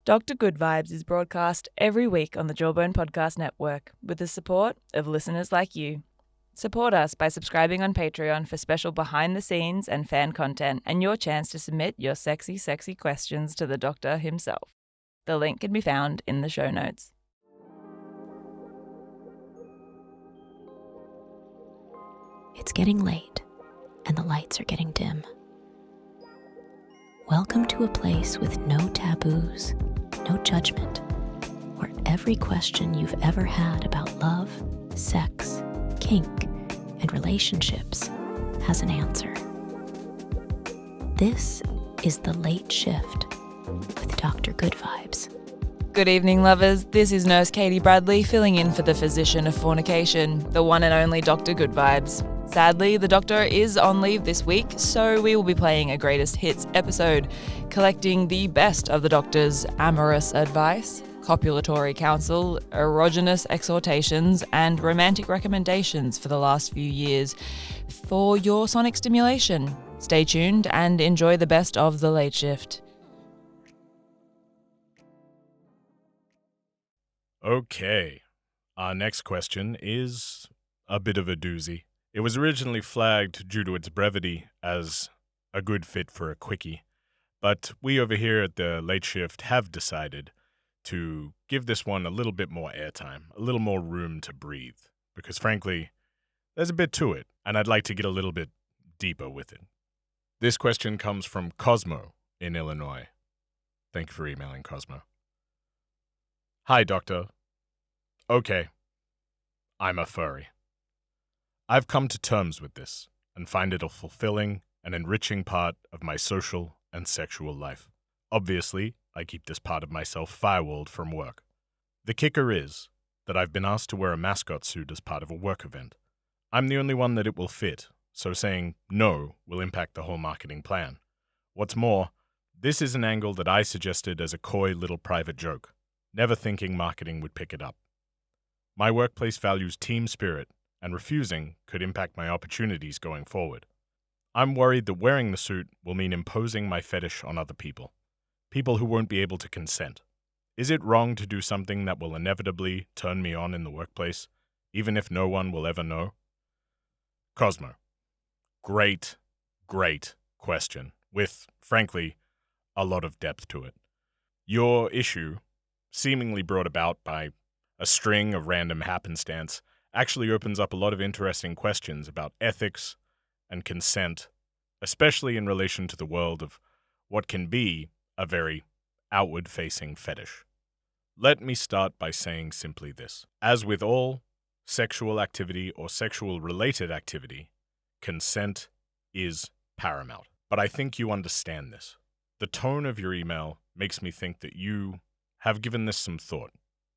Dr Goodvibes is broadcast every week on the Jawbone Podcast Network with the support of listeners like you. Support us by subscribing on Patreon for special behind-the-scenes and fan content and your chance to submit your sexy, sexy questions to the doctor himself. The link can be found in the show notes. It's getting late, and the lights are getting dim. Welcome to a place with no taboos, no judgment, where every question you've ever had about love, sex, kink, and relationships has an answer. This is The Late Shift with Dr Goodvibes. Good evening, lovers. This is Nurse Katie Bradley filling in for the physician of fornication, the one and only Dr Goodvibes. Sadly, the doctor is on leave this week, so we will be playing a greatest hits episode, collecting the best of the doctor's amorous advice, copulatory counsel, erogenous exhortations, and romantic recommendations for the last few years for your sonic stimulation. Stay tuned and enjoy the best of The Late Shift. Okay, our next question is a bit of a doozy. It was originally flagged due to its brevity as a good fit for a quickie, but we over here at the Late Shift have decided to give this one a little bit more airtime, a little more room to breathe, because frankly, there's a bit to it, and I'd like to get a little bit deeper with it. This question comes from Cosmo in Illinois. Thank you for emailing, Cosmo. Hi, Doctor. Okay, I'm a furry. I've come to terms with this and find it a fulfilling and enriching part of my social and sexual life. Obviously, I keep this part of myself firewalled from work. The kicker is that I've been asked to wear a mascot suit as part of a work event. I'm the only one that it will fit, so saying no will impact the whole marketing plan. What's more, this is an angle that I suggested as a coy little private joke, never thinking marketing would pick it up. My workplace values team spirit, and refusing could impact my opportunities going forward. I'm worried that wearing the suit will mean imposing my fetish on other people who won't be able to consent. Is it wrong to do something that will inevitably turn me on in the workplace, even if no one will ever know? Cosmo. Great question, with, frankly, a lot of depth to it. Your issue, seemingly brought about by a string of random happenstance, actually opens up a lot of interesting questions about ethics and consent, especially in relation to the world of what can be a very outward-facing fetish. Let me start by saying simply this. As with all sexual activity or sexual-related activity, consent is paramount. But I think you understand this. The tone of your email makes me think that you have given this some thought.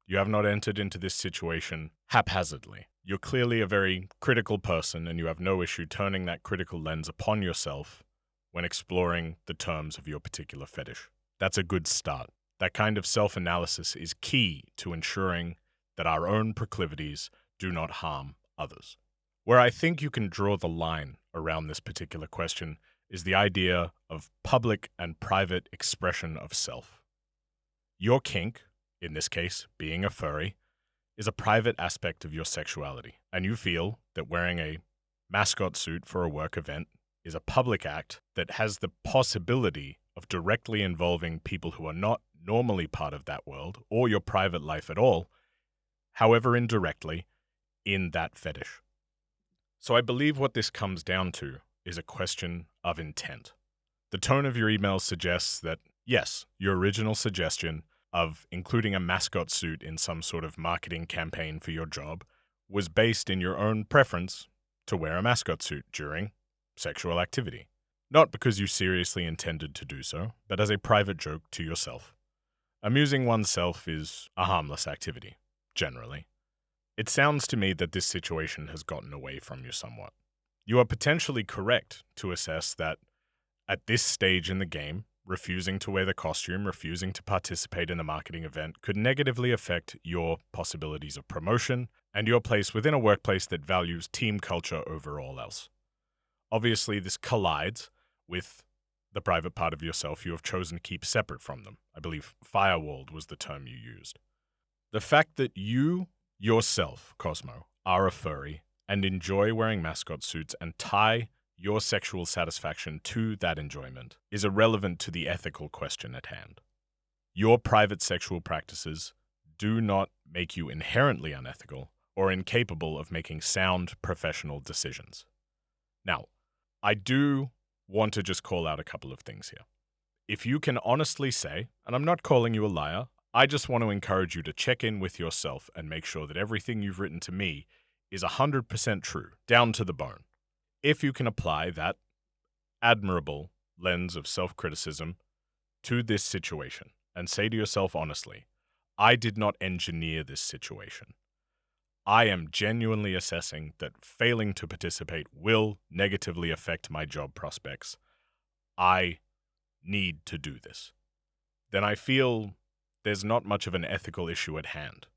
You have not entered into this situation haphazardly. You're clearly a very critical person, and you have no issue turning that critical lens upon yourself when exploring the terms of your particular fetish. That's a good start. That kind of self-analysis is key to ensuring that our own proclivities do not harm others. Where I think you can draw the line around this particular question is the idea of public and private expression of self. Your kink, in this case being a furry, is a private aspect of your sexuality, and you feel that wearing a mascot suit for a work event is a public act that has the possibility of directly involving people who are not normally part of that world or your private life at all, however indirectly, in that fetish. So I believe what this comes down to is a question of intent. The tone of your email suggests that, yes, your original suggestion of including a mascot suit in some sort of marketing campaign for your job was based in your own preference to wear a mascot suit during sexual activity. Not because you seriously intended to do so, but as a private joke to yourself. Amusing oneself is a harmless activity, generally. It sounds to me that this situation has gotten away from you somewhat. You are potentially correct to assess that at this stage in the game, refusing to wear the costume, refusing to participate in the marketing event could negatively affect your possibilities of promotion and your place within a workplace that values team culture over all else. Obviously, this collides with the private part of yourself you have chosen to keep separate from them. I believe firewalled was the term you used. The fact that you yourself, Cosmo, are a furry and enjoy wearing mascot suits and tie your sexual satisfaction to that enjoyment is irrelevant to the ethical question at hand. Your private sexual practices do not make you inherently unethical or incapable of making sound professional decisions. Now, I do want to just call out a couple of things here. If you can honestly say, and I'm not calling you a liar, I just want to encourage you to check in with yourself and make sure that everything you've written to me is 100% true, down to the bone. If you can apply that admirable lens of self-criticism to this situation and say to yourself honestly, I did not engineer this situation. I am genuinely assessing that failing to participate will negatively affect my job prospects. I need to do this. Then I feel there's not much of an ethical issue at hand,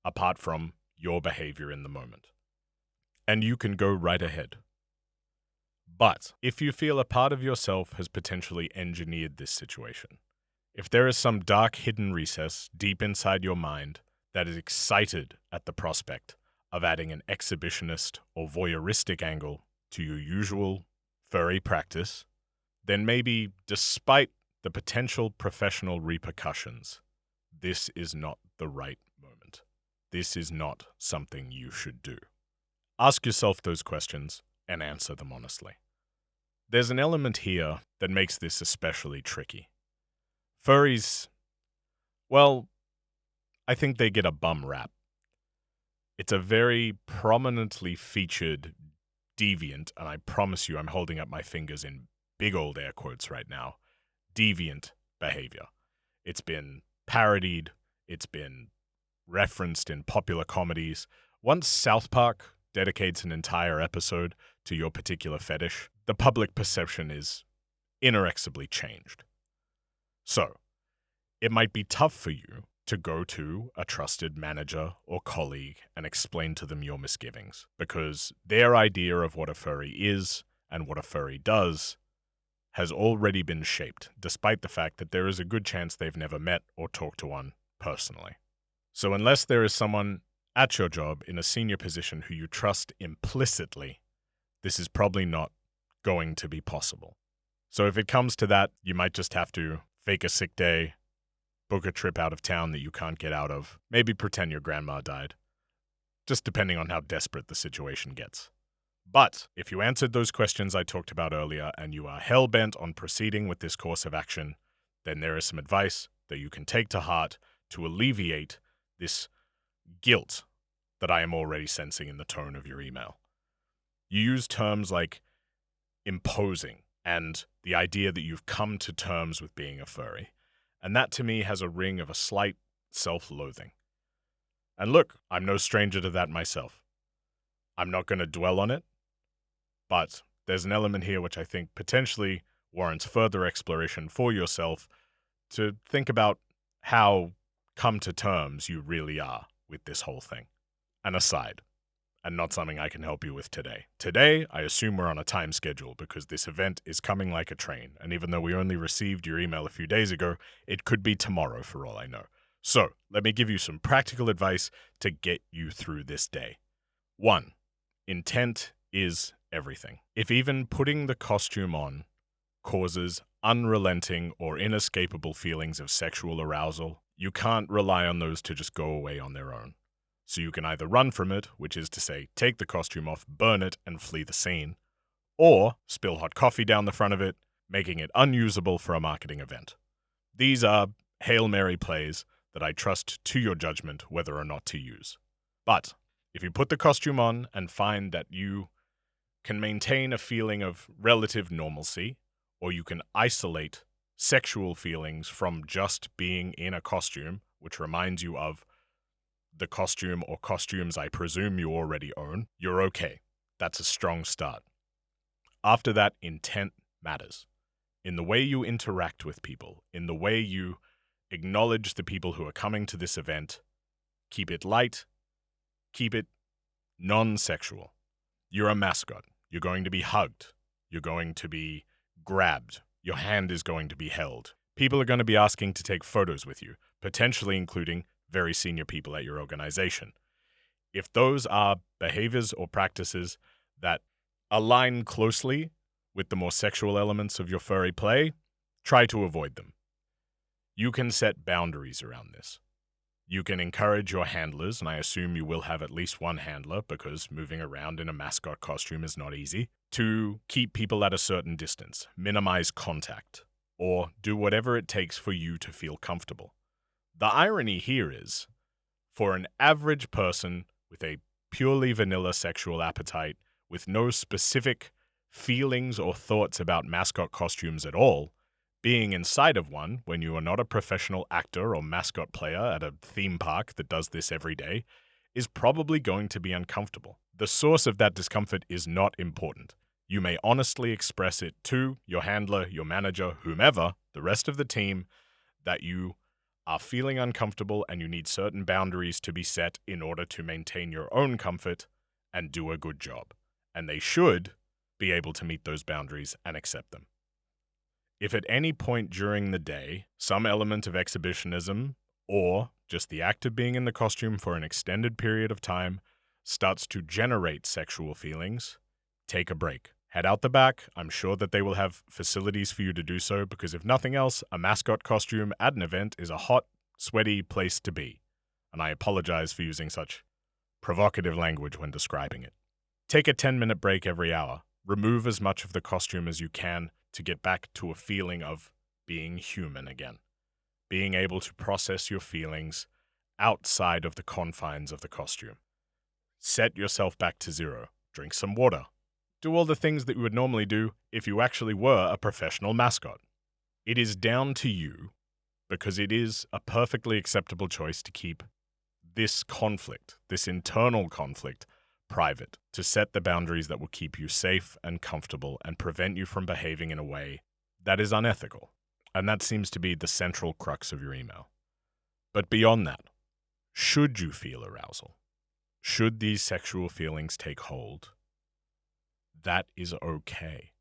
apart from your behavior in the moment. And you can go right ahead. But if you feel a part of yourself has potentially engineered this situation, if there is some dark hidden recess deep inside your mind that is excited at the prospect of adding an exhibitionist or voyeuristic angle to your usual furry practice, then maybe, despite the potential professional repercussions, this is not the right moment. This is not something you should do. Ask yourself those questions and answer them honestly. There's an element here that makes this especially tricky. Furries, well, I think they get a bum rap. It's a very prominently featured deviant, and I promise you I'm holding up my fingers in big old air quotes right now, deviant behavior. It's been parodied, it's been referenced in popular comedies. Once South Park dedicates an entire episode to your particular fetish, the public perception is inexorably changed. So, it might be tough for you to go to a trusted manager or colleague and explain to them your misgivings, because their idea of what a furry is and what a furry does has already been shaped, despite the fact that there is a good chance they've never met or talked to one personally. So unless there is someone at your job in a senior position who you trust implicitly, this is probably not going to be possible. So if it comes to that, you might just have to fake a sick day, book a trip out of town that you can't get out of, maybe pretend your grandma died, just depending on how desperate the situation gets. But if you answered those questions I talked about earlier and you are hell-bent on proceeding with this course of action, then there is some advice that you can take to heart to alleviate this guilt that I am already sensing in the tone of your email. You use terms like imposing and the idea that you've come to terms with being a furry, and that to me has a ring of a slight self-loathing. And look, I'm no stranger to that myself. I'm not going to dwell on it, but there's an element here which I think potentially warrants further exploration for yourself to think about how come to terms you really are with this whole thing. An aside, and not something I can help you with today. Today, I assume we're on a time schedule because this event is coming like a train, and even though we only received your email a few days ago, it could be tomorrow for all I know. So, let me give you some practical advice to get you through this day. 1. Intent is everything. If even putting the costume on causes unrelenting or inescapable feelings of sexual arousal, you can't rely on those to just go away on their own. So you can either run from it, which is to say, take the costume off, burn it, and flee the scene, or spill hot coffee down the front of it, making it unusable for a marketing event. These are Hail Mary plays that I trust to your judgment whether or not to use. But if you put the costume on and find that you can maintain a feeling of relative normalcy, or you can isolate sexual feelings from just being in a costume, which reminds you of the costume or costumes I presume you already own, you're okay. That's a strong start. After that, intent matters. In the way you interact with people, in the way you acknowledge the people who are coming to this event, keep it light, keep it non-sexual. You're a mascot. You're going to be hugged. You're going to be grabbed your hand is going to be held. People are going to be asking to take photos with you, potentially including very senior people at your organization. If those are behaviors or practices that align closely with the more sexual elements of your furry play, try to avoid them. You can set boundaries around this. You can encourage your handlers, and I assume you will have at least one handler because moving around in a mascot costume is not easy, to keep people at a certain distance, minimize contact, or do whatever it takes for you to feel comfortable. The irony here is, for an average person with a purely vanilla sexual appetite, with no specific feelings or thoughts about mascot costumes at all, being inside of one when you are not a professional actor or mascot player at a theme park that does this every day is probably going to be uncomfortable. The source of that discomfort is not important. You may honestly express it to your handler, your manager, whomever, the rest of the team, that you are feeling uncomfortable and you need certain boundaries to be set in order to maintain your own comfort and do a good job. And they should be able to meet those boundaries and accept them. If at any point during the day, some element of exhibitionism or just the act of being in the costume for an extended period of time starts to generate sexual feelings, take a break. Head out the back. I'm sure that they will have facilities for you to do so because if nothing else, a mascot costume at an event is a hot, sweaty place to be. And I apologize for using such provocative language when describing it. Take a 10-minute break every hour. Remove as much of the costume as you can to get back to a feeling of being human again. Being able to process your feelings outside of the confines of the costume. Set yourself back to zero. Drink some water. Do all the things that you would normally do if you actually were a professional mascot. It is down to you, because it is a perfectly acceptable choice to keep this conflict, this internal conflict, private, to set the boundaries that will keep you safe and comfortable and prevent you from behaving in a way that is unethical. And that seems to be the central crux of your email. But beyond that, should you feel arousal, should these sexual feelings take hold, that is okay.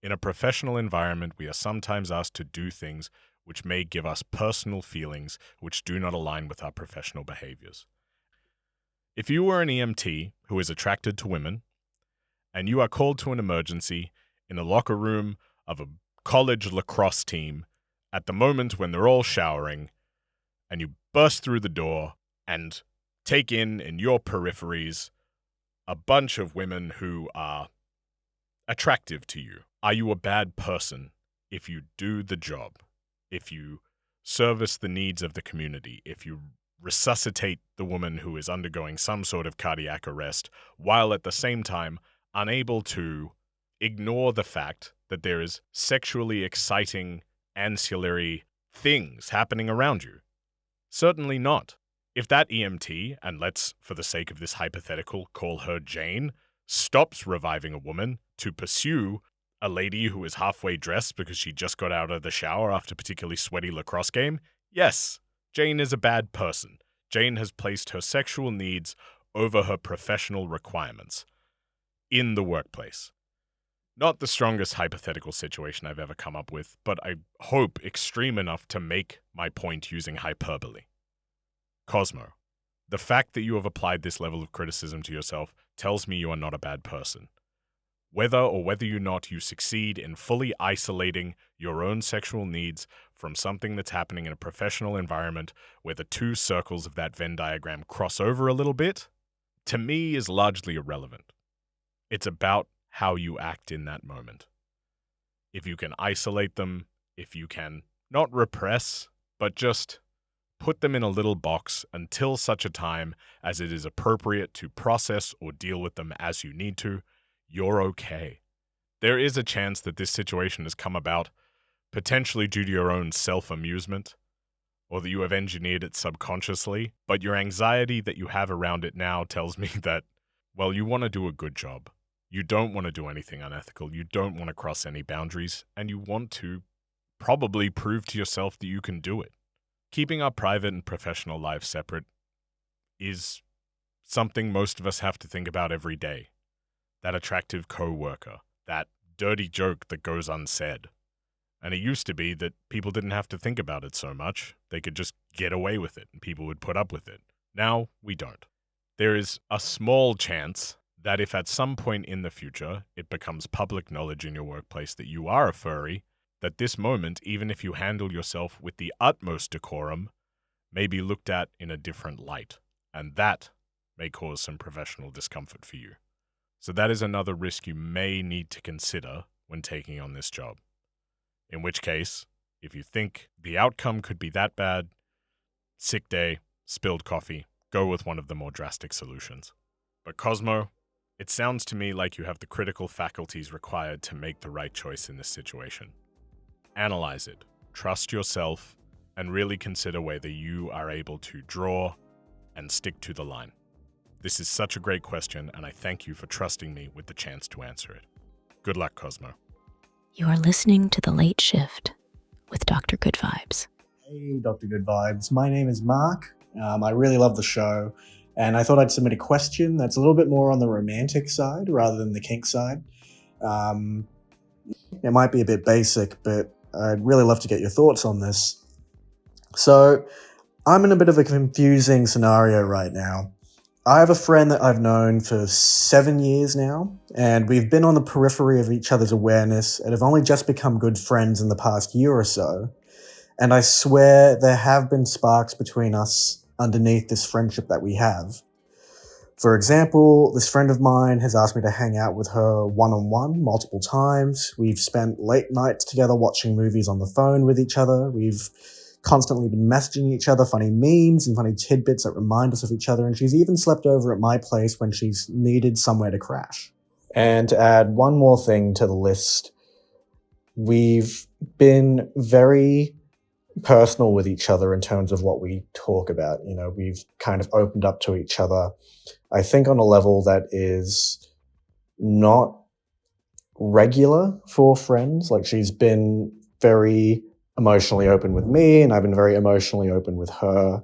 In a professional environment, we are sometimes asked to do things which may give us personal feelings which do not align with our professional behaviors. If you were an EMT who is attracted to women, and you are called to an emergency in the locker room of a college lacrosse team at the moment when they're all showering, and you burst through the door and take in your peripheries a bunch of women who are attractive to you, are you a bad person if you do the job, if you service the needs of the community, if you resuscitate the woman who is undergoing some sort of cardiac arrest, while at the same time unable to ignore the fact that there is sexually exciting ancillary things happening around you? Certainly not. If that EMT, and let's, for the sake of this hypothetical, call her Jane, stops reviving a woman to pursue a lady who is halfway dressed because she just got out of the shower after a particularly sweaty lacrosse game, yes, Jane is a bad person. Jane has placed her sexual needs over her professional requirements in the workplace. Not the strongest hypothetical situation I've ever come up with, but I hope extreme enough to make my point using hyperbole. Cosmo, the fact that you have applied this level of criticism to yourself tells me you are not a bad person. Whether or not you succeed in fully isolating your own sexual needs from something that's happening in a professional environment where the two circles of that Venn diagram cross over a little bit, to me is largely irrelevant. It's about how you act in that moment. If you can isolate them, if you can not repress, but just put them in a little box until such a time as it is appropriate to process or deal with them as you need to, you're okay. There is a chance that this situation has come about potentially due to your own self-amusement, or that you have engineered it subconsciously, but your anxiety that you have around it now tells me that, well, you want to do a good job. You don't want to do anything unethical. You don't want to cross any boundaries, and you want to probably prove to yourself that you can do it. Keeping our private and professional lives separate is something most of us have to think about every day. That attractive co-worker, that dirty joke that goes unsaid, And it used to be that people didn't have to think about it so much. They could just get away with it and people would put up with it. Now, we don't. There is a small chance that if at some point in the future it becomes public knowledge in your workplace that you are a furry, that this moment, even if you handle yourself with the utmost decorum, may be looked at in a different light. And that may cause some professional discomfort for you. So that is another risk you may need to consider when taking on this job. In which case, if you think the outcome could be that bad, sick day, spilled coffee, go with one of the more drastic solutions. But Cosmo, it sounds to me like you have the critical faculties required to make the right choice in this situation. Analyze it, trust yourself, and really consider whether you are able to draw and stick to the line. This is such a great question, and I thank you for trusting me with the chance to answer it. Good luck, Cosmo. You are listening to The Late Shift with Dr. Goodvibes. Hey, Dr. Goodvibes. My name is Mark. I really love the show, and I thought I'd submit a question that's a little bit more on the romantic side rather than the kink side. It might be a bit basic, but I'd really love to get your thoughts on this. So, I'm in a bit of a confusing scenario right now. I have a friend that I've known for 7 years now, and we've been on the periphery of each other's awareness and have only just become good friends in the past year or so. And I swear there have been sparks between us underneath this friendship that we have. For example, this friend of mine has asked me to hang out with her one-on-one multiple times. We've spent late nights together watching movies on the phone with each other. We've constantly been messaging each other funny memes and funny tidbits that remind us of each other, and she's even slept over at my place when she's needed somewhere to crash. And to add one more thing to the list, we've been very personal with each other in terms of what we talk about. You know, we've kind of opened up to each other, I think on a level that is not regular for friends. Like, she's been very emotionally open with me, and I've been very emotionally open with her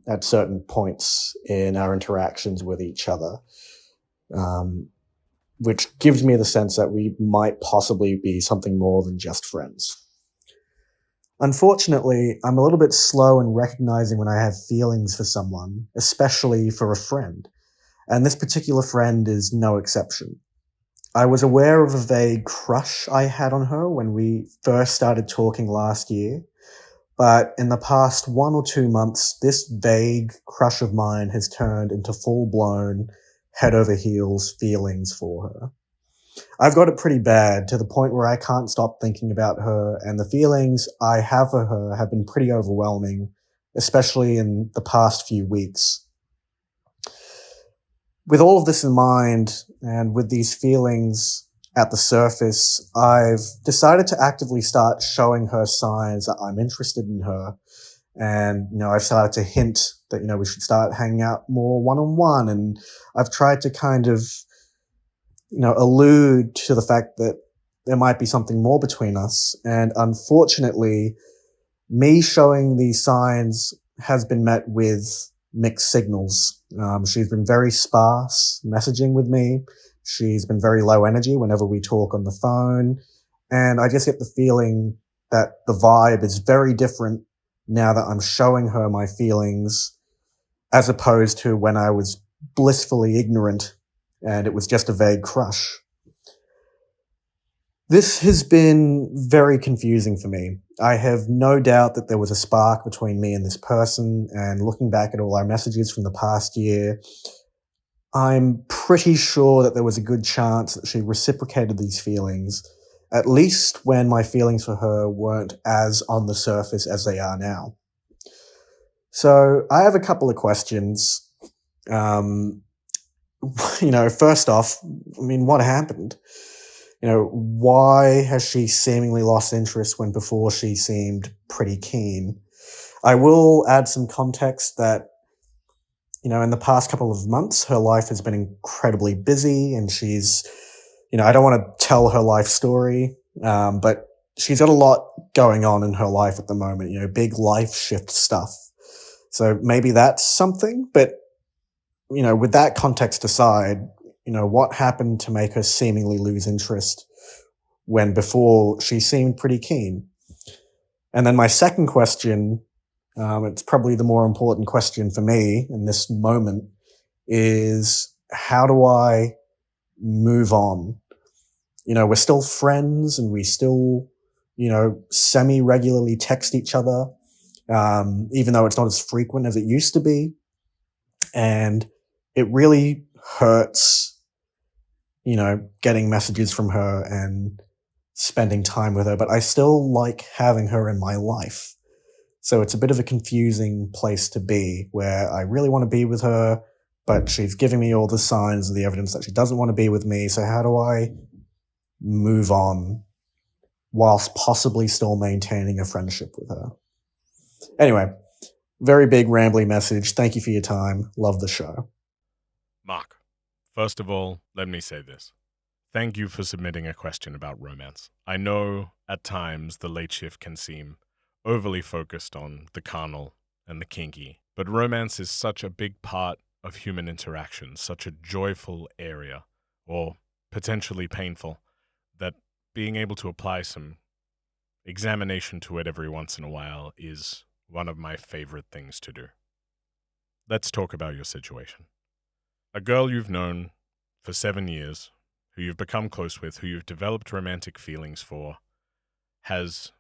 at certain points in our interactions with each other, which gives me the sense that we might possibly be something more than just friends. Unfortunately, I'm a little bit slow in recognizing when I have feelings for someone, especially for a friend, and this particular friend is no exception. I was aware of a vague crush I had on her when we first started talking last year, but in the past 1 or 2 months, this vague crush of mine has turned into full-blown, head-over-heels feelings for her. I've got it pretty bad, to the point where I can't stop thinking about her, and the feelings I have for her have been pretty overwhelming, especially in the past few weeks. With all of this in mind, and with these feelings at the surface, I've decided to actively start showing her signs that I'm interested in her. And, I've started to hint that, we should start hanging out more one-on-one. And I've tried to kind of, allude to the fact that there might be something more between us. And unfortunately, me showing these signs has been met with mixed signals. She's been very sparse messaging with me. She's been very low energy whenever we talk on the phone. And I just get the feeling that the vibe is very different now that I'm showing her my feelings, as opposed to when I was blissfully ignorant and it was just a vague crush. This has been very confusing for me. I have no doubt that there was a spark between me and this person, and looking back at all our messages from the past year, I'm pretty sure that there was a good chance that she reciprocated these feelings, at least when my feelings for her weren't as on the surface as they are now. So I have a couple of questions. First off, what happened? Why has she seemingly lost interest when before she seemed pretty keen? I will add some context that, in the past couple of months, her life has been incredibly busy, and she's, I don't want to tell her life story, but she's got a lot going on in her life at the moment, big life shift stuff. So maybe that's something, but, with that context aside, what happened to make her seemingly lose interest? when before she seemed pretty keen. And then my second question, it's probably the more important question for me in this moment, is how do I move on? We're still friends and we still, semi-regularly text each other, even though it's not as frequent as it used to be. And it really hurts, getting messages from her and spending time with her, but I still like having her in my life. So it's a bit of a confusing place to be, where I really want to be with her, but she's giving me all the signs and the evidence that she doesn't want to be with me. So how do I move on whilst possibly still maintaining a friendship with her? Anyway, very big rambly message. Thank you for your time. Love the show. Mark, first of all, let me say this. Thank you for submitting a question about romance. I know at times the late shift can seem overly focused on the carnal and the kinky, but romance is such a big part of human interaction, such a joyful area, or potentially painful, that being able to apply some examination to it every once in a while is one of my favorite things to do. Let's talk about your situation. A girl you've known for 7 years, who you've become close with, who you've developed romantic feelings for, has,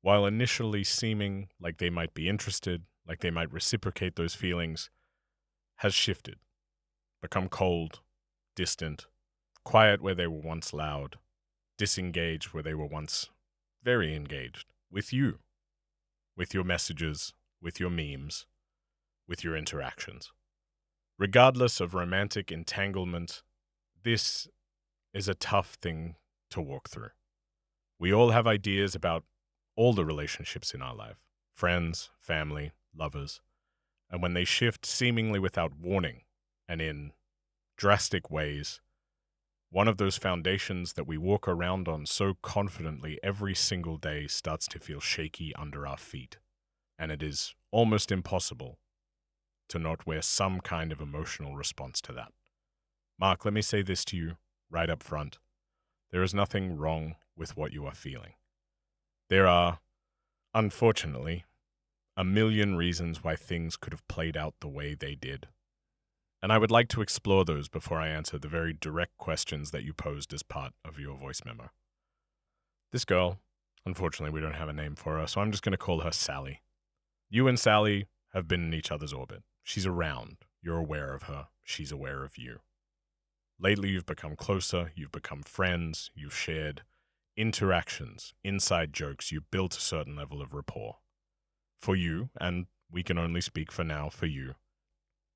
while initially seeming like they might be interested, like they might reciprocate those feelings, has shifted, become cold, distant, quiet where they were once loud, disengaged where they were once very engaged, with you, with your messages, with your memes, with your interactions. Regardless of romantic entanglement, this is a tough thing to walk through. We all have ideas about all the relationships in our life, friends, family, lovers, and when they shift seemingly without warning and in drastic ways, one of those foundations that we walk around on so confidently every single day starts to feel shaky under our feet, and it is almost impossible to not wear some kind of emotional response to that. Mark, let me say this to you right up front. There is nothing wrong with what you are feeling. There are, unfortunately, a million reasons why things could have played out the way they did. And I would like to explore those before I answer the very direct questions that you posed as part of your voice memo. This girl, unfortunately we don't have a name for her, so I'm just going to call her Sally. You and Sally have been in each other's orbit. She's around. You're aware of her. She's aware of you. Lately, you've become closer. You've become friends. You've shared interactions, inside jokes. You've built a certain level of rapport. For you, and we can only speak for now for you,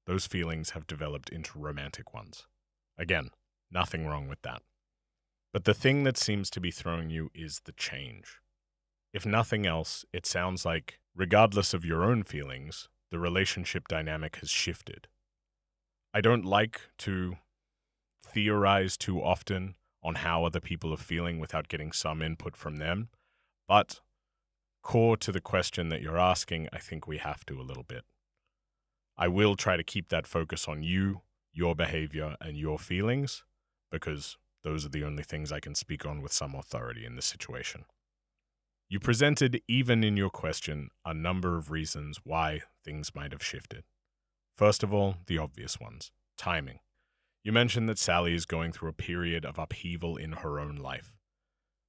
those feelings have developed into romantic ones. Again, nothing wrong with that. But the thing that seems to be throwing you is the change. If nothing else, it sounds like, regardless of your own feelings, the relationship dynamic has shifted. I don't like to theorize too often on how other people are feeling without getting some input from them, but core to the question that you're asking, I think we have to a little bit. I will try to keep that focus on you, your behavior, and your feelings, because those are the only things I can speak on with some authority in this situation. You presented, even in your question, a number of reasons why things might have shifted. First of all, the obvious ones. Timing. You mentioned that Sally is going through a period of upheaval in her own life.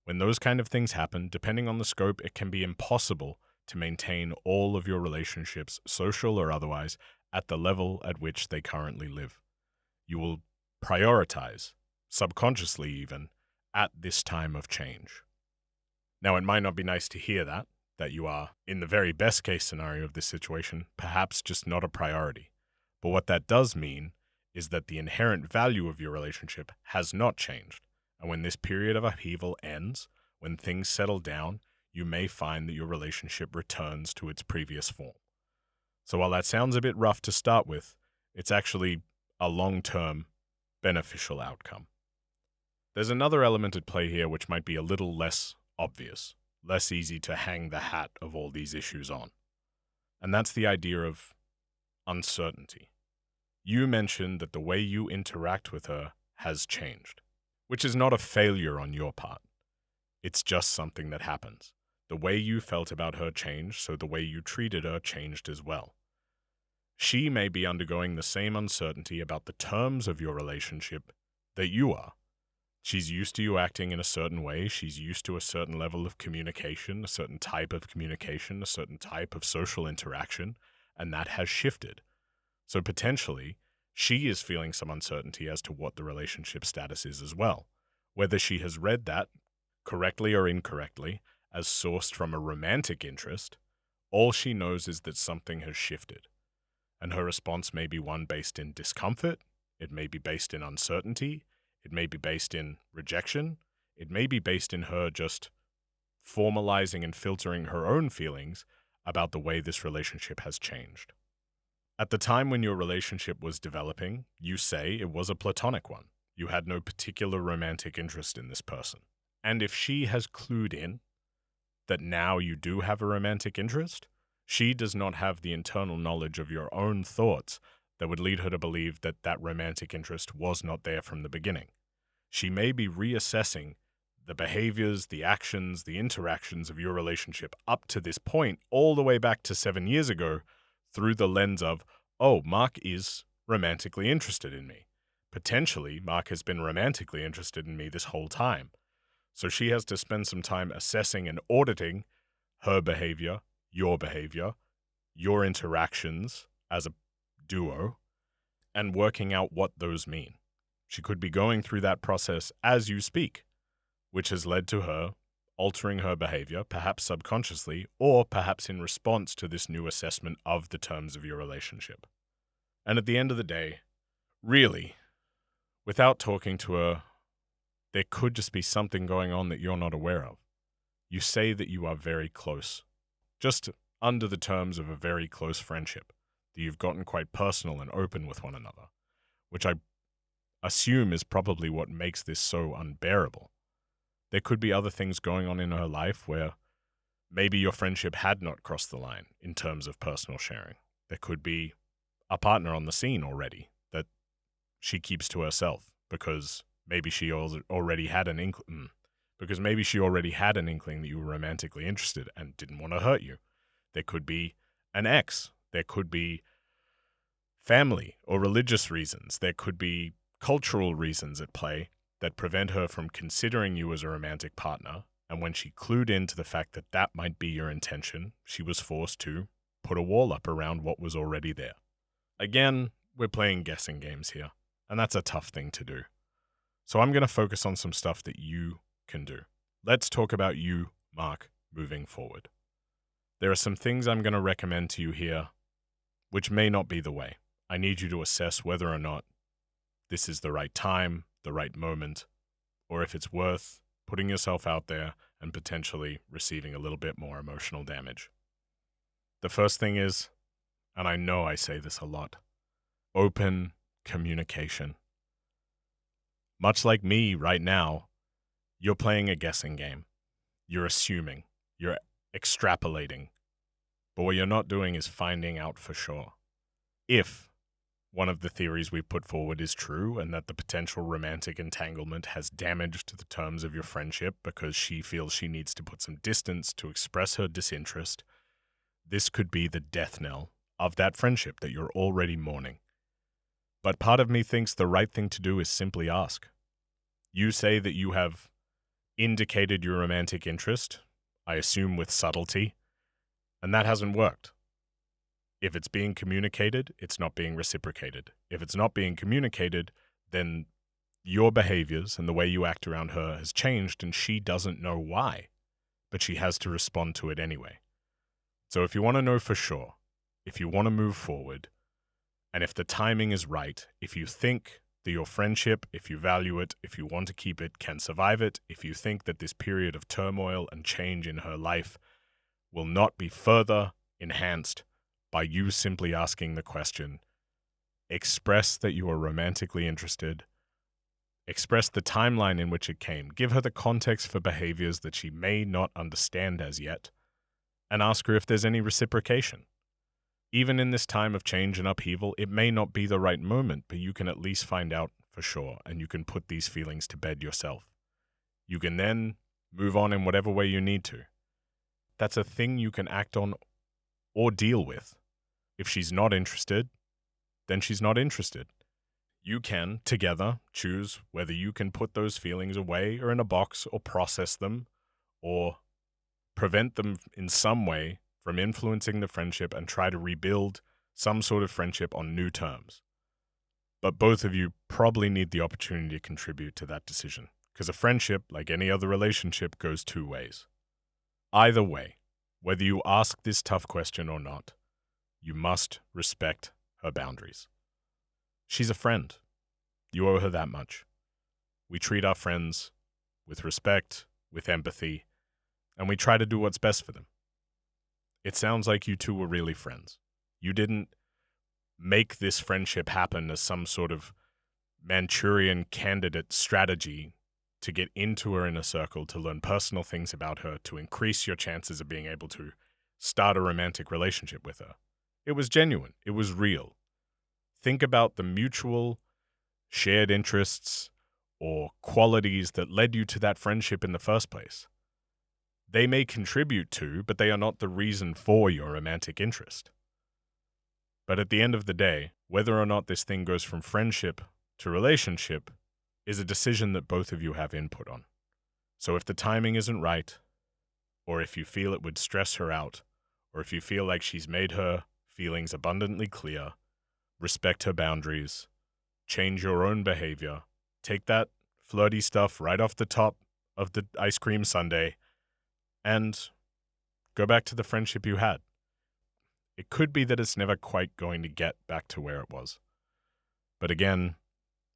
When those kind of things happen, depending on the scope, it can be impossible to maintain all of your relationships, social or otherwise, at the level at which they currently live. You will prioritize, subconsciously even, at this time of change. Now, it might not be nice to hear that you are, in the very best case scenario of this situation, perhaps just not a priority. But what that does mean is that the inherent value of your relationship has not changed. And when this period of upheaval ends, when things settle down, you may find that your relationship returns to its previous form. So while that sounds a bit rough to start with, it's actually a long-term beneficial outcome. There's another element at play here which might be a little less obvious, less easy to hang the hat of all these issues on. And that's the idea of uncertainty. You mentioned that the way you interact with her has changed, which is not a failure on your part. It's just something that happens. The way you felt about her changed, so the way you treated her changed as well. She may be undergoing the same uncertainty about the terms of your relationship that you are. She's used to you acting in a certain way. She's used to a certain level of communication, a certain type of communication, a certain type of social interaction, and that has shifted. So potentially, she is feeling some uncertainty as to what the relationship status is as well. Whether she has read that, correctly or incorrectly, as sourced from a romantic interest, all she knows is that something has shifted. And her response may be one based in discomfort, it may be based in uncertainty, it may be based in rejection, it may be based in her just formalizing and filtering her own feelings about the way this relationship has changed. At the time when your relationship was developing, you say it was a platonic one. You had no particular romantic interest in this person. And if she has clued in that now you do have a romantic interest, she does not have the internal knowledge of your own thoughts that would lead her to believe that that romantic interest was not there from the beginning. She may be reassessing the behaviors, the actions, the interactions of your relationship up to this point, all the way back to 7 years ago, through the lens of, oh, Mark is romantically interested in me. Potentially, Mark has been romantically interested in me this whole time. So she has to spend some time assessing and auditing her behavior, your interactions as a duo, and working out what those mean. She could be going through that process as you speak, which has led to her altering her behavior, perhaps subconsciously, or perhaps in response to this new assessment of the terms of your relationship. And at the end of the day, really, without talking to her, there could just be something going on that you're not aware of. You say that you are very close, just under the terms of a very close friendship, that you've gotten quite personal and open with one another, which I assume is probably what makes this so unbearable. There could be other things going on in her life where maybe your friendship had not crossed the line in terms of personal sharing. There could be a partner on the scene already that she keeps to herself because maybe she already had an inkling. Because maybe she already had an inkling that you were romantically interested and didn't want to hurt you. There could be an ex. There could be family or religious reasons. There could be cultural reasons at play that prevent her from considering you as a romantic partner. And when she clued into the fact that that might be your intention, she was forced to put a wall up around what was already there. Again, we're playing guessing games here, and that's a tough thing to do. So I'm going to focus on some stuff that you can do. Let's talk about you, Mark, moving forward. There are some things I'm going to recommend to you here, which may not be the way. I need you to assess whether or not this is the right time, the right moment, or if it's worth putting yourself out there and potentially receiving a little bit more emotional damage. The first thing is, and I know I say this a lot, open communication. Much like me right now, you're playing a guessing game. You're assuming. You're extrapolating. But what you're not doing is finding out for sure. If one of the theories we put forward is true and that the potential romantic entanglement has damaged the terms of your friendship because she feels she needs to put some distance to express her disinterest, this could be the death knell of that friendship that you're already mourning. But part of me thinks the right thing to do is simply ask. You say that you have indicated your romantic interest, I assume with subtlety, and that hasn't worked. If it's being communicated, it's not being reciprocated. If it's not being communicated, then your behaviors and the way you act around her has changed and she doesn't know why, but she has to respond to it anyway. So if you want to know for sure, if you want to move forward, and if the timing is right, if you think that your friendship, if you value it, if you want to keep it, can survive it, if you think that this period of turmoil and change in her life will not be further enhanced by you simply asking the question, express that you are romantically interested, express the timeline in which it came, give her the context for behaviors that she may not understand as yet, and ask her if there's any reciprocation. Even in this time of change and upheaval, it may not be the right moment, but you can at least find out for sure, and you can put these feelings to bed yourself. You can then move on in whatever way you need to. That's a thing you can act on or deal with. If she's not interested, then she's not interested. You can, together, choose whether you can put those feelings away or in a box or process them or prevent them in some way from influencing the friendship and try to rebuild some sort of friendship on new terms. But both of you probably need the opportunity to contribute to that decision, because a friendship, like any other relationship, goes two ways. Either way, whether you ask this tough question or not, you must respect her boundaries. She's a friend. You owe her that much. We treat our friends with respect, with empathy, and we try to do what's best for them. It sounds like you two were really friends. You didn't make this friendship happen as some sort of Manchurian candidate strategy to get into her inner circle, to learn personal things about her, to increase your chances of being able to start a romantic relationship with her. It was genuine. It was real. Think about the mutual shared interests or qualities that led you to that friendship in the first place. They may contribute to, but they are not the reason for your romantic interest. But at the end of the day, whether or not this thing goes from friendship to relationship is a decision that both of you have input on. So if the timing isn't right, or if you feel it would stress her out, or if you feel like she's made her feelings abundantly clear, respect her boundaries, change your own behavior, take that flirty stuff right off the top of the ice cream sundae, and go back to the friendship you had. It could be that it's never quite going to get back to where it was. But again,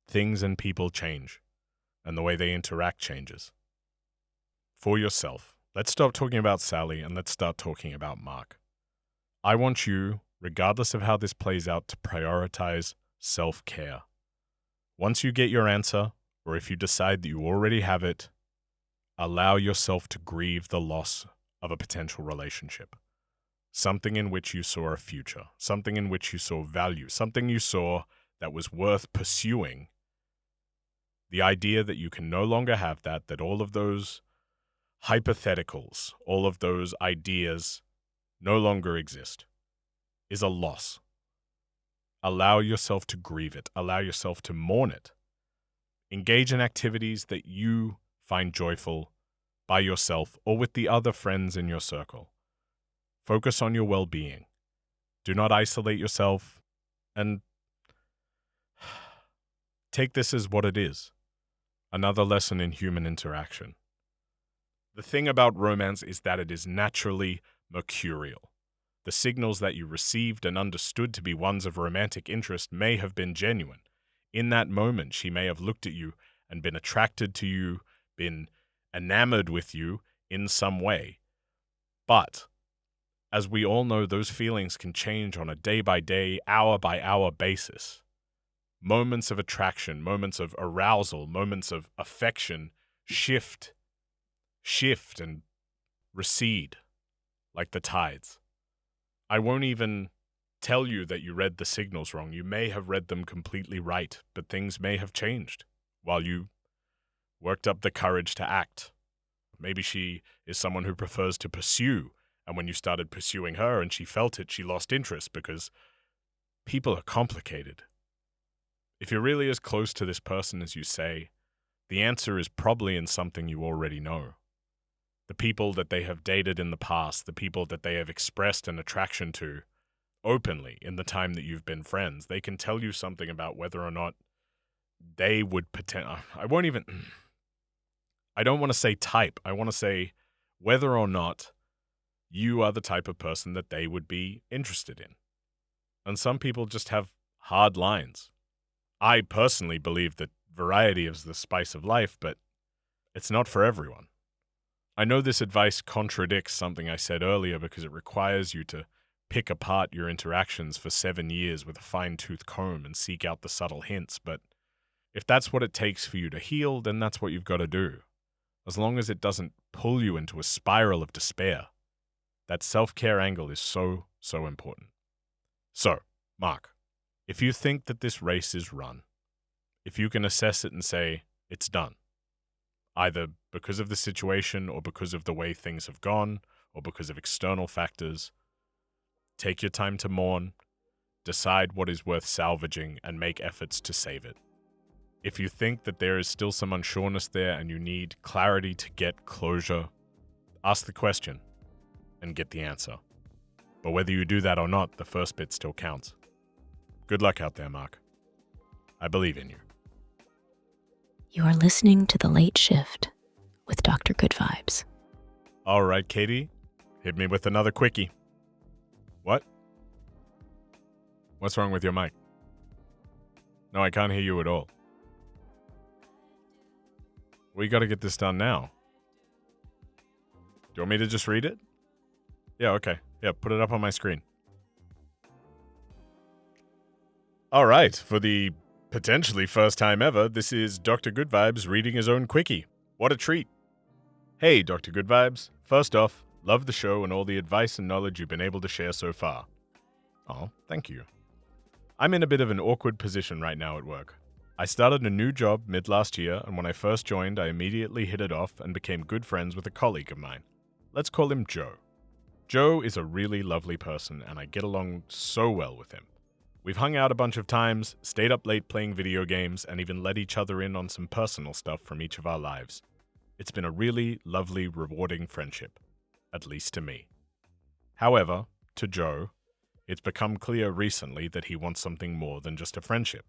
things and people change, and the way they interact changes. For yourself, let's stop talking about Sally and let's start talking about Mark. I want you, regardless of how this plays out, to prioritize self-care. Once you get your answer, or if you decide that you already have it, allow yourself to grieve the loss of a potential relationship. Something in which you saw a future, something in which you saw value, something you saw that was worth pursuing. The idea that you can no longer have that all of those hypotheticals, all of those ideas no longer exist, is a loss. Allow yourself to grieve it. Allow yourself to mourn it. Engage in activities that you find joyful by yourself or with the other friends in your circle. Focus on your well-being. Do not isolate yourself, and take this as what it is. Another lesson in human interaction. The thing about romance is that it is naturally mercurial. The signals that you received and understood to be ones of romantic interest may have been genuine. In that moment, she may have looked at you and been attracted to you, been enamored with you in some way. But, as we all know, those feelings can change on a day-by-day, hour-by-hour basis. Moments of attraction, moments of arousal, moments of affection shift and recede like the tides. I won't even tell you that you read the signals wrong. You may have read them completely right, but things may have changed while you worked up the courage to act. Maybe she is someone who prefers to pursue, and when you started pursuing her and she felt it, she lost interest, because people are complicated. If you're really as close to this person as you say, the answer is probably in something you already know. The people that they have dated in the past, the people that they have expressed an attraction to openly in the time that you've been friends, they can tell you something about whether or not they would I don't want to say type. I want to say whether or not you are the type of person that they would be interested in. And some people just have hard lines. I personally believe that variety is the spice of life, but it's not for everyone. I know this advice contradicts something I said earlier because it requires you to pick apart your interactions for 7 years with a fine-tooth comb and seek out the subtle hints, but if that's what it takes for you to heal, then that's what you've got to do. As long as it doesn't pull you into a spiral of despair. That self-care angle is so, so important. So, Mark, if you think that this race is run, if you can assess it and say, it's done, either because of the situation or because of the way things have gone or because of external factors. Take your time to mourn, decide what is worth salvaging, and make efforts to save it. If you think that there is still some unsureness there and you need clarity to get closure, ask the question and get the answer. But whether you do that or not, the first bit still counts. Good luck out there, Mark. I believe in you. You are listening to The Late Shift with Dr. Goodvibes. All right, Katie, hit me with another quickie. What? What's wrong with your mic? No, I can't hear you at all. We got to get this done now. Do you want me to just read it? Yeah, okay. Yeah, put it up on my screen. All right, for the potentially first time ever, this is Dr. Goodvibes reading his own quickie. What a treat. Hey, Dr. Goodvibes. First off, love the show and all the advice and knowledge you've been able to share so far. Oh, thank you. I'm in a bit of an awkward position right now at work. I started a new job mid-last year, and when I first joined, I immediately hit it off and became good friends with a colleague of mine. Let's call him Joe. Joe is a really lovely person, and I get along so well with him. We've hung out a bunch of times, stayed up late playing video games, and even let each other in on some personal stuff from each of our lives. It's been a really lovely, rewarding friendship, at least to me. However, to Joe, it's become clear recently that he wants something more than just a friendship.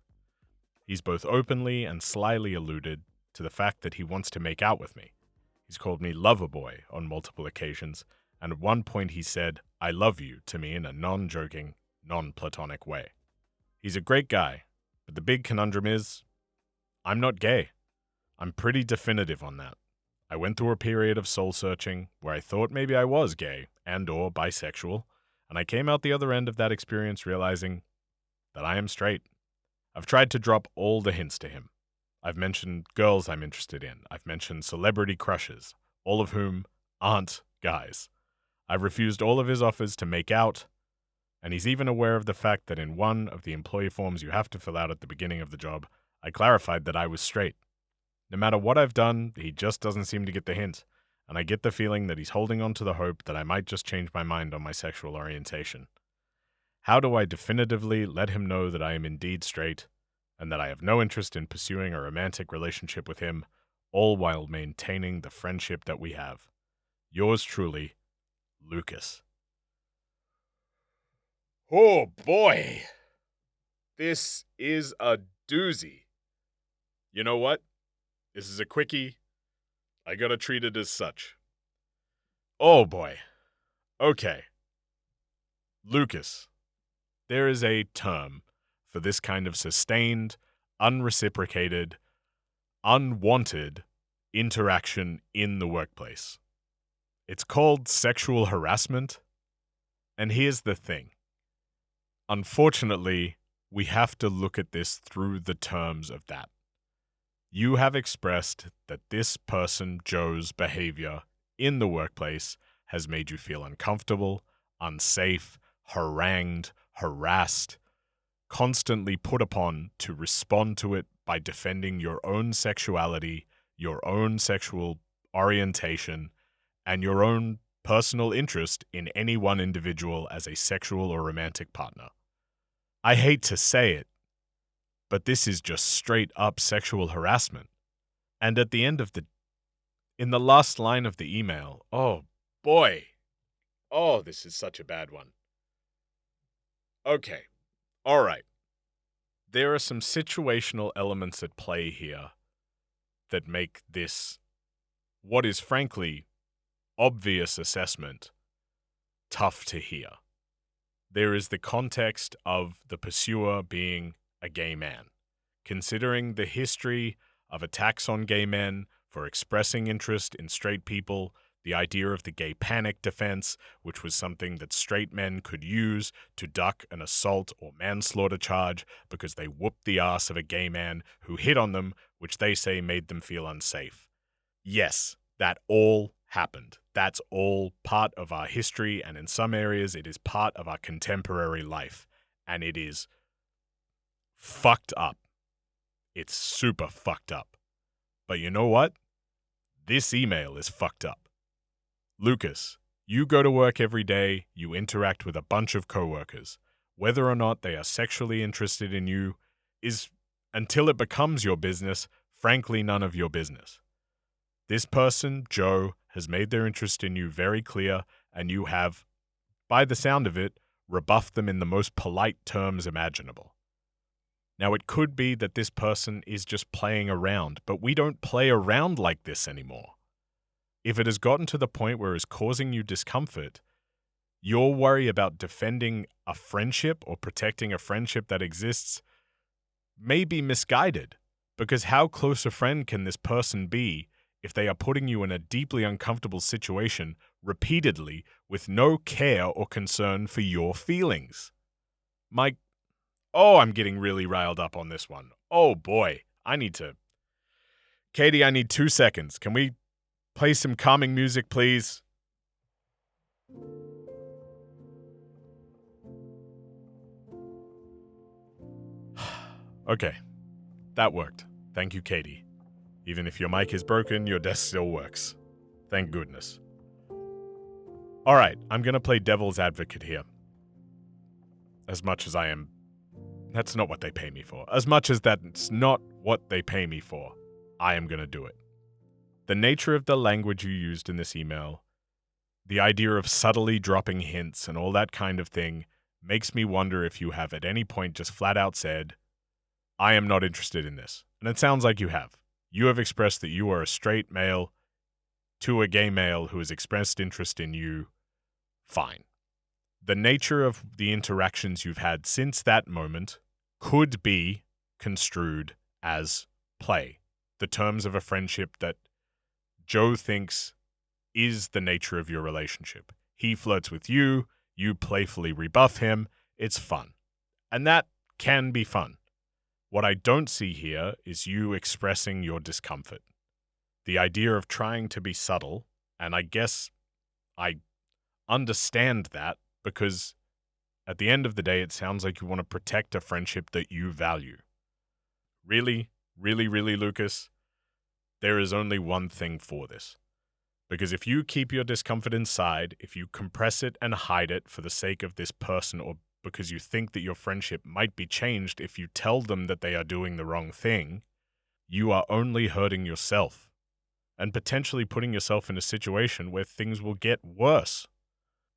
He's both openly and slyly alluded to the fact that he wants to make out with me. He's called me Loverboy on multiple occasions, and at one point he said, "I love you" to me in a non-joking, non-platonic way. He's a great guy, but the big conundrum is, I'm not gay. I'm pretty definitive on that. I went through a period of soul-searching where I thought maybe I was gay and or bisexual, and I came out the other end of that experience realizing that I am straight. I've tried to drop all the hints to him. I've mentioned girls I'm interested in. I've mentioned celebrity crushes, all of whom aren't guys. I've refused all of his offers to make out, and he's even aware of the fact that in one of the employee forms you have to fill out at the beginning of the job, I clarified that I was straight. No matter what I've done, he just doesn't seem to get the hint, and I get the feeling that he's holding on to the hope that I might just change my mind on my sexual orientation. How do I definitively let him know that I am indeed straight, and that I have no interest in pursuing a romantic relationship with him, all while maintaining the friendship that we have? Yours truly, Lucas. Oh boy, this is a doozy. You know what? This is a quickie. I gotta treat it as such. Oh boy. Okay. Lucas. There is a term for this kind of sustained, unreciprocated, unwanted interaction in the workplace. It's called sexual harassment. And here's the thing. Unfortunately, we have to look at this through the terms of that. You have expressed that this person, Joe's behavior in the workplace has made you feel uncomfortable, unsafe, harangued, harassed, constantly put upon to respond to it by defending your own sexuality, your own sexual orientation, and your own personal interest in any one individual as a sexual or romantic partner. I hate to say it, but this is just straight up sexual harassment. And at the end of in the last line of the email, oh boy, oh, this is such a bad one. Okay, all right. There are some situational elements at play here that make this, what is frankly obvious assessment, tough to hear. There is the context of the pursuer being a gay man. Considering the history of attacks on gay men for expressing interest in straight people, the idea of the gay panic defense, which was something that straight men could use to duck an assault or manslaughter charge because they whooped the ass of a gay man who hit on them, which they say made them feel unsafe. Yes, that all happened. That's all part of our history, and in some areas it is part of our contemporary life, and it is fucked up. It's super fucked up. But you know what? This email is fucked up. Lucas, you go to work every day, you interact with a bunch of coworkers. Whether or not they are sexually interested in you is, until it becomes your business, frankly none of your business. This person, Joe, has made their interest in you very clear, and you have, by the sound of it, rebuffed them in the most polite terms imaginable. Now, it could be that this person is just playing around, but we don't play around like this anymore. If it has gotten to the point where it's causing you discomfort, your worry about defending a friendship or protecting a friendship that exists may be misguided, because how close a friend can this person be if they are putting you in a deeply uncomfortable situation repeatedly with no care or concern for your feelings? I'm getting really riled up on this one. Oh boy, Katie, I need 2 seconds. Can we play some calming music, please? Okay, that worked. Thank you, Katie. Even if your mic is broken, your desk still works. Thank goodness. All right, I'm going to play devil's advocate here. As much as I am... That's not what they pay me for. As much as that's not what they pay me for, I am going to do it. The nature of the language you used in this email, the idea of subtly dropping hints and all that kind of thing, makes me wonder if you have at any point just flat out said, I am not interested in this. And it sounds like you have. You have expressed that you are a straight male to a gay male who has expressed interest in you. Fine. The nature of the interactions you've had since that moment could be construed as play. The terms of a friendship that Joe thinks is the nature of your relationship. He flirts with you, you playfully rebuff him, it's fun. And that can be fun. What I don't see here is you expressing your discomfort. The idea of trying to be subtle, and I guess I understand that because at the end of the day, it sounds like you want to protect a friendship that you value. Really, really, really, Lucas, there is only one thing for this. Because if you keep your discomfort inside, if you compress it and hide it for the sake of this person or because you think that your friendship might be changed if you tell them that they are doing the wrong thing, you are only hurting yourself and potentially putting yourself in a situation where things will get worse.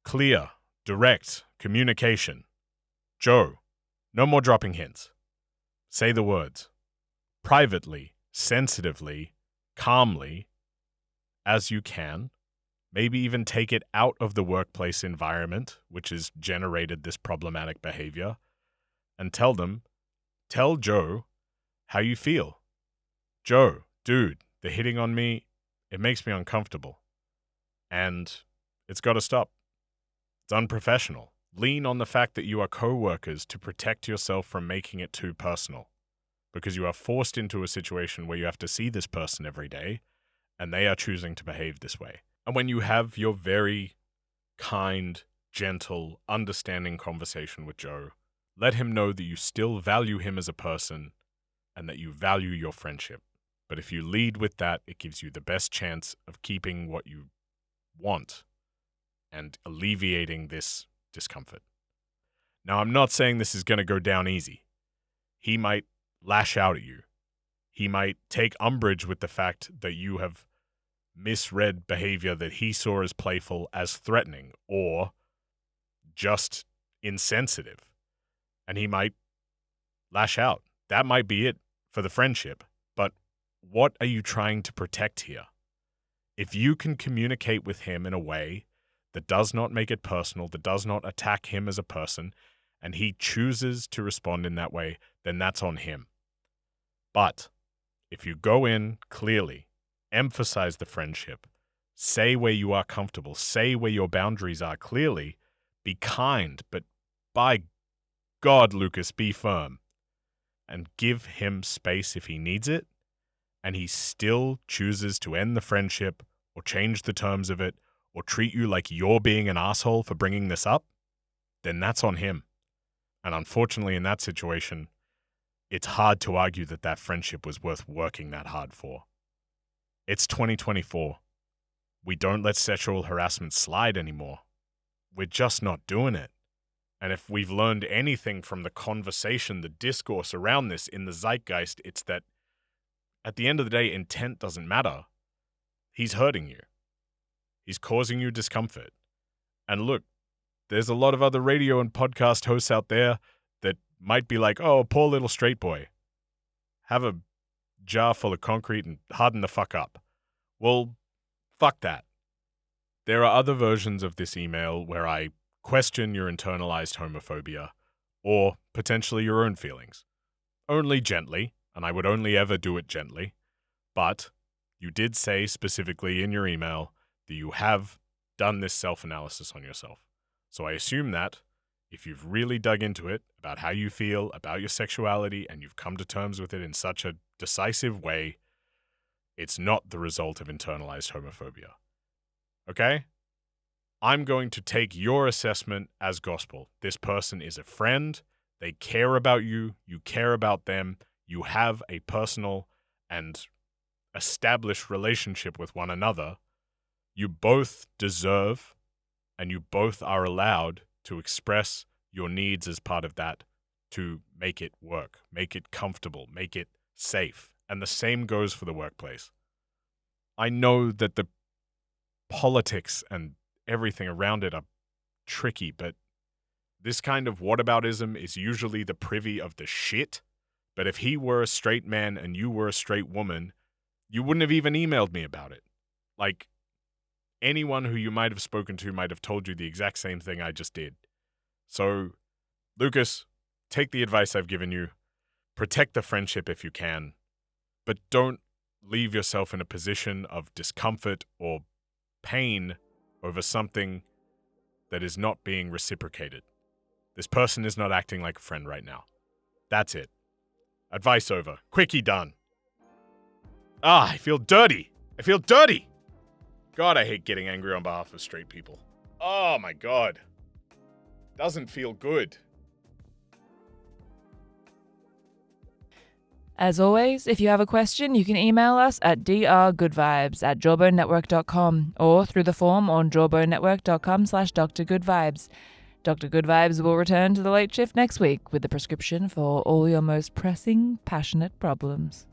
Clear, direct communication. Joe, no more dropping hints. Say the words. Privately, sensitively, calmly, as you can. Maybe even take it out of the workplace environment, which has generated this problematic behavior, and tell Joe how you feel. Joe, dude, the hitting on me, it makes me uncomfortable. And it's got to stop. It's unprofessional. Lean on the fact that you are co-workers to protect yourself from making it too personal, because you are forced into a situation where you have to see this person every day, and they are choosing to behave this way. And when you have your very kind, gentle, understanding conversation with Joe, let him know that you still value him as a person and that you value your friendship. But if you lead with that, it gives you the best chance of keeping what you want and alleviating this discomfort. Now, I'm not saying this is going to go down easy. He might lash out at you. He might take umbrage with the fact that you have misread behavior that he saw as playful as threatening or just insensitive. And he might lash out. That might be it for the friendship. But what are you trying to protect here? If you can communicate with him in a way that does not make it personal, that does not attack him as a person, and he chooses to respond in that way, then that's on him. But if you go in clearly, emphasize the friendship, say where you are comfortable, say where your boundaries are clearly, be kind, but by God, Lucas, be firm, and give him space if he needs it, and he still chooses to end the friendship or change the terms of it or treat you like you're being an asshole for bringing this up, then that's on him. And unfortunately, in that situation, it's hard to argue that that friendship was worth working that hard for. It's 2024. We don't let sexual harassment slide anymore. We're just not doing it. And if we've learned anything from the conversation, the discourse around this in the zeitgeist, it's that at the end of the day, intent doesn't matter. He's hurting you. He's causing you discomfort. And look, there's a lot of other radio and podcast hosts out there that might be like, oh, poor little straight boy. Have a jar full of concrete and harden the fuck up. Well, fuck that. There are other versions of this email where I question your internalized homophobia or potentially your own feelings. Only gently, and I would only ever do it gently. But you did say specifically in your email that you have done this self-analysis on yourself. So I assume that if you've really dug into it about how you feel about your sexuality and you've come to terms with it in such a decisive way, it's not the result of internalized homophobia. Okay? I'm going to take your assessment as gospel. This person is a friend. They care about you. You care about them. You have a personal and established relationship with one another. You both deserve and you both are allowed to express your needs as part of that to make it work, make it comfortable, make it safe. And the same goes for the workplace. I know that the politics and everything around it are tricky, but this kind of whataboutism is usually the privy of the shit. But if he were a straight man and you were a straight woman, you wouldn't have even emailed me about it. Like, anyone who you might have spoken to might have told you the exact same thing I just did. So, Lucas, take the advice I've given you. Protect the friendship if you can, but don't leave yourself in a position of discomfort or pain over something that is not being reciprocated. This person is not acting like a friend right now. That's it. Advice over. Quickie done. I feel dirty. I feel dirty. God, I hate getting angry on behalf of straight people. Oh my God. Doesn't feel good. As always, if you have a question, you can email us at drgoodvibes@jawbonenetwork.com or through the form on jawbonenetwork.com/drgoodvibes. Dr. Goodvibes will return to the late shift next week with the prescription for all your most pressing, passionate problems.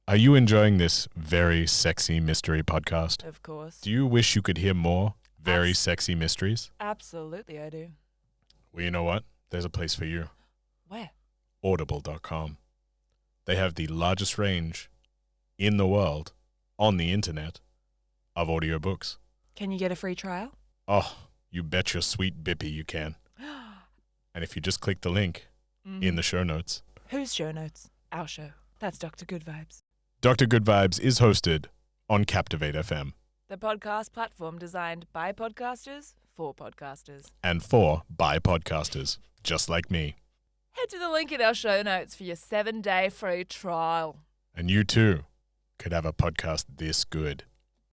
Are you enjoying this very sexy mystery podcast? Of course. Do you wish you could hear more very sexy mysteries? Absolutely, I do. Well, you know what? There's a place for you. Where? Audible.com. They have the largest range in the world on the internet of audiobooks. Can you get a free trial? Oh, you bet your sweet bippy you can. And if you just click the link in the show notes. Whose show notes? Our show. That's Dr. Goodvibes. Dr. Goodvibes is hosted on Captivate FM. The podcast platform designed by podcasters for podcasters. And by podcasters, just like me. Head to the link in our show notes for your 7-day free trial. And you too could have a podcast this good.